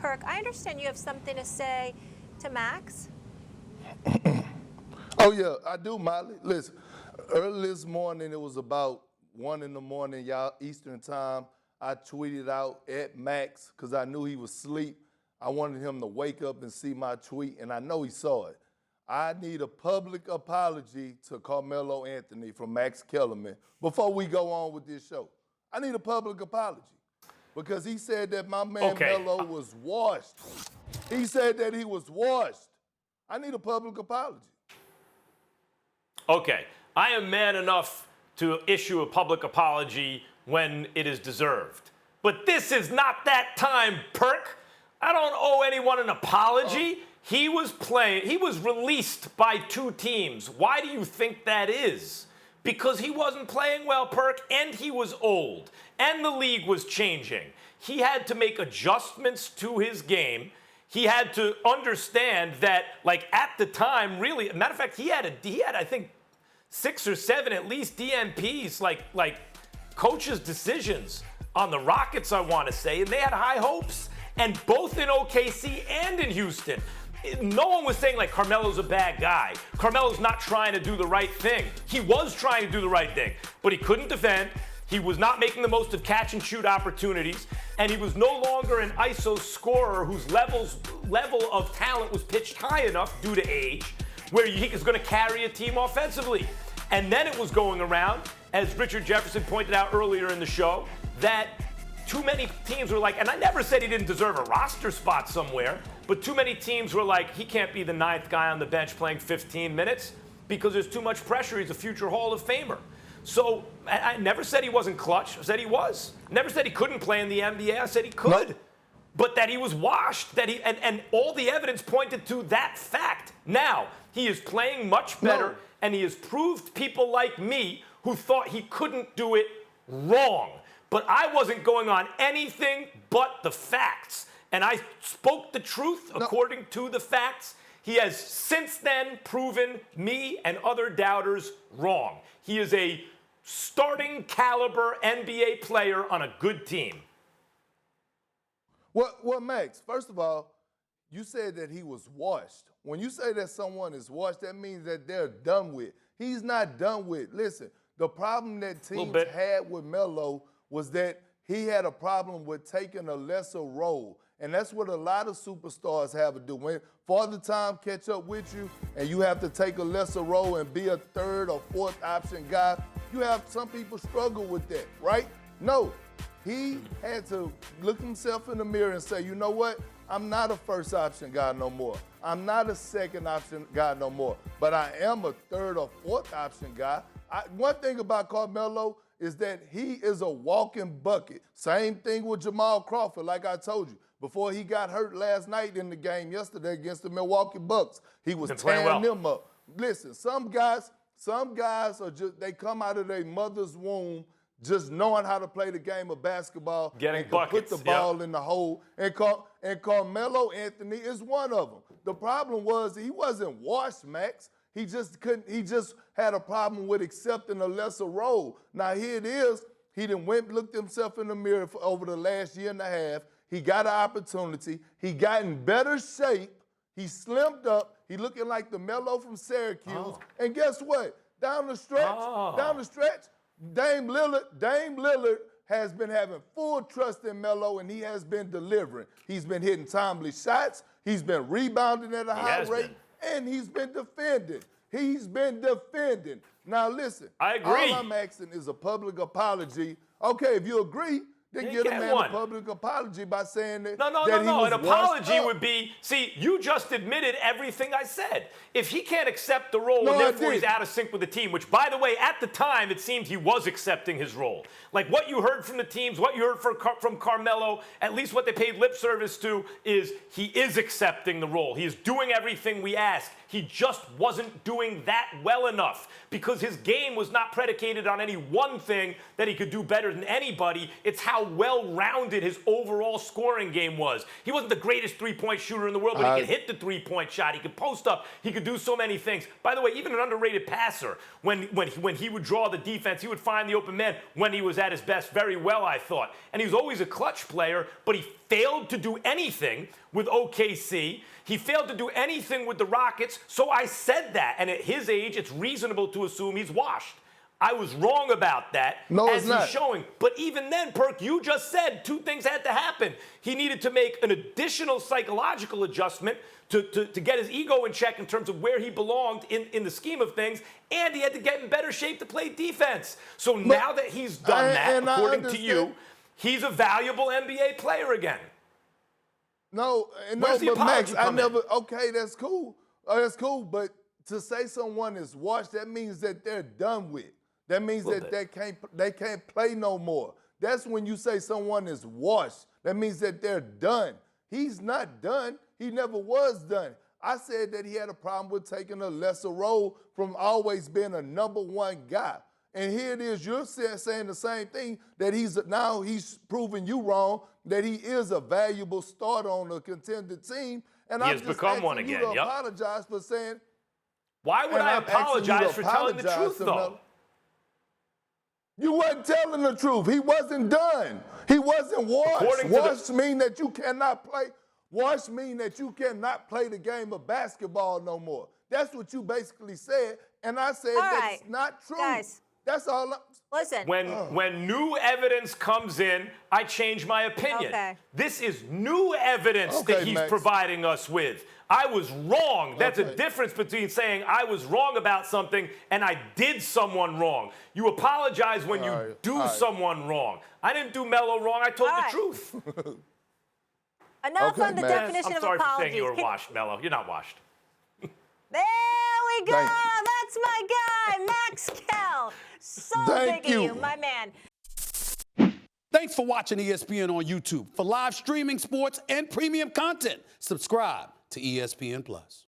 Perk, I understand you have something to say to Max. Oh, yeah, I do, Molly. Listen, early this morning, it was about 1 in the morning, y'all, Eastern time. I tweeted out at Max because I knew he was asleep. I wanted him to wake up and see my tweet, and I know he saw it. I need a public apology to Carmelo Anthony from Max Kellerman before we go on with this show. I need a public apology because he said that my man Melo was washed. He said that he was washed. I need a public apology. Okay, I am man enough to issue a public apology when it is deserved. But this is not that time, Perk. I don't owe anyone an apology. He was released by 2 teams. Why do you think that is? Because he wasn't playing well, Perk, and he was old, and the league was changing. He had to make adjustments to his game. He had to understand that, like, at the time, really, matter of fact, he had I think, 6 or 7 at least DNPs, like coaches' decisions on the Rockets, I want to say, and they had high hopes, and both in OKC and in Houston. No one was saying, like, Carmelo's a bad guy. Carmelo's not trying to do the right thing. He was trying to do the right thing, but he couldn't defend. He was not making the most of catch-and-shoot opportunities, and he was no longer an ISO scorer whose level of talent was pitched high enough due to age, where he was going to carry a team offensively. And then it was going around, as Richard Jefferson pointed out earlier in the show, that too many teams were like, and I never said he didn't deserve a roster spot somewhere, but too many teams were like, he can't be the 9th guy on the bench playing 15 minutes because there's too much pressure. He's a future Hall of Famer. So I never said he wasn't clutch. I said he was. Never said he couldn't play in the NBA. I said he could. But that he was washed, and all the evidence pointed to that fact. Now, he is playing much better, and he has proved people like me who thought he couldn't do it wrong. But I wasn't going on anything but the facts. And I spoke the truth according to the facts. He has since then proven me and other doubters wrong. He is a starting caliber NBA player on a good team. Well, Max, first of all, you said that he was washed. When you say that someone is washed, that means that they're done with. He's not done with. Listen, the problem that teams had with Melo was that he had a problem with taking a lesser role. And that's what a lot of superstars have to do. When Father Time catch up with you and you have to take a lesser role and be a 3rd or 4th option guy, you have some people struggle with that, right? No, he had to look himself in the mirror and say, you know what? I'm not a 1st option guy no more. I'm not a 2nd option guy no more. But I am a 3rd or 4th option guy. One thing about Carmelo is that he is a walking bucket. Same thing with Jamal Crawford, like I told you. Before he got hurt last night in the game yesterday against the Milwaukee Bucks, he was tearing them up. Listen, some guys are just, they come out of their mother's womb just knowing how to play the game of basketball. Getting and buckets, put the ball in the hole. And Carmelo Anthony is one of them. The problem was he wasn't washed, Max. He just had a problem with accepting a lesser role. Now here it is. He done looked himself in the mirror over the last year and a half. He got an opportunity. He got in better shape. He slimmed up. He looking like the Melo from Syracuse. And guess what? Down the stretch, Dame Lillard has been having full trust in Melo, and he has been delivering. He's been hitting timely shots. He's been rebounding at a high rate, and he's been defending. Now, listen. I agree. All I'm asking is a public apology. Okay, if you agree, then give the man a public apology by saying that. No. An apology would be, see, you just admitted everything I said. If he can't accept the role and therefore he's out of sync with the team, which, by the way, at the time, it seemed he was accepting his role. Like what you heard from the teams, what you heard from Carmelo, at least what they paid lip service to is he is accepting the role. He is doing everything we ask. He just wasn't doing that well enough because his game was not predicated on any one thing that he could do better than anybody. It's how well-rounded his overall scoring game was. He wasn't the greatest three-point shooter in the world, but he could hit the three-point shot. He could post up. He could do so many things. By the way, even an underrated passer, when he would draw the defense, he would find the open man when he was at his best very well, I thought. And he was always a clutch player, but he failed to do anything with OKC. He failed to do anything with the Rockets, so I said that. And at his age, it's reasonable to assume he's washed. I was wrong about that, no, as it's not. he's showing. But even then, Perk, you just said two things had to happen. He needed to make an additional psychological adjustment to get his ego in check in terms of where he belonged in the scheme of things, and he had to get in better shape to play defense. So now that he's done that, according to you, he's a valuable NBA player again. No, but Max, okay, that's cool. That's cool, but to say someone is washed, that means that they're done with. That means that they can't play no more. That's when you say someone is washed. That means that they're done. He's not done. He never was done. I said that he had a problem with taking a lesser role from always being a number one guy. And here it is, you're saying the same thing, that he's proving you wrong, that he is a valuable starter on a contender team. And he has become one again. You to apologize for saying. Why would I apologize for telling the truth, though? You wasn't telling the truth. He wasn't done. He wasn't washed. Washed mean that you cannot play. Washed mean that you cannot play the game of basketball no more. That's what you basically said, and I said that's not true. Guys. That's all. Listen. When new evidence comes in, I change my opinion. Okay. This is new evidence that he's providing us with. I was wrong. That's a difference between saying I was wrong about something and I did someone wrong. You apologize when you do someone wrong. I didn't do Melo wrong. I told the truth. Enough on the definition of apologies. I'm sorry for saying you were washed, Melo. You're not washed. There we go. That's my guy, Max Kell. So big of you, my man. Thanks for watching ESPN on YouTube. For live streaming, sports, and premium content, subscribe to ESPN+.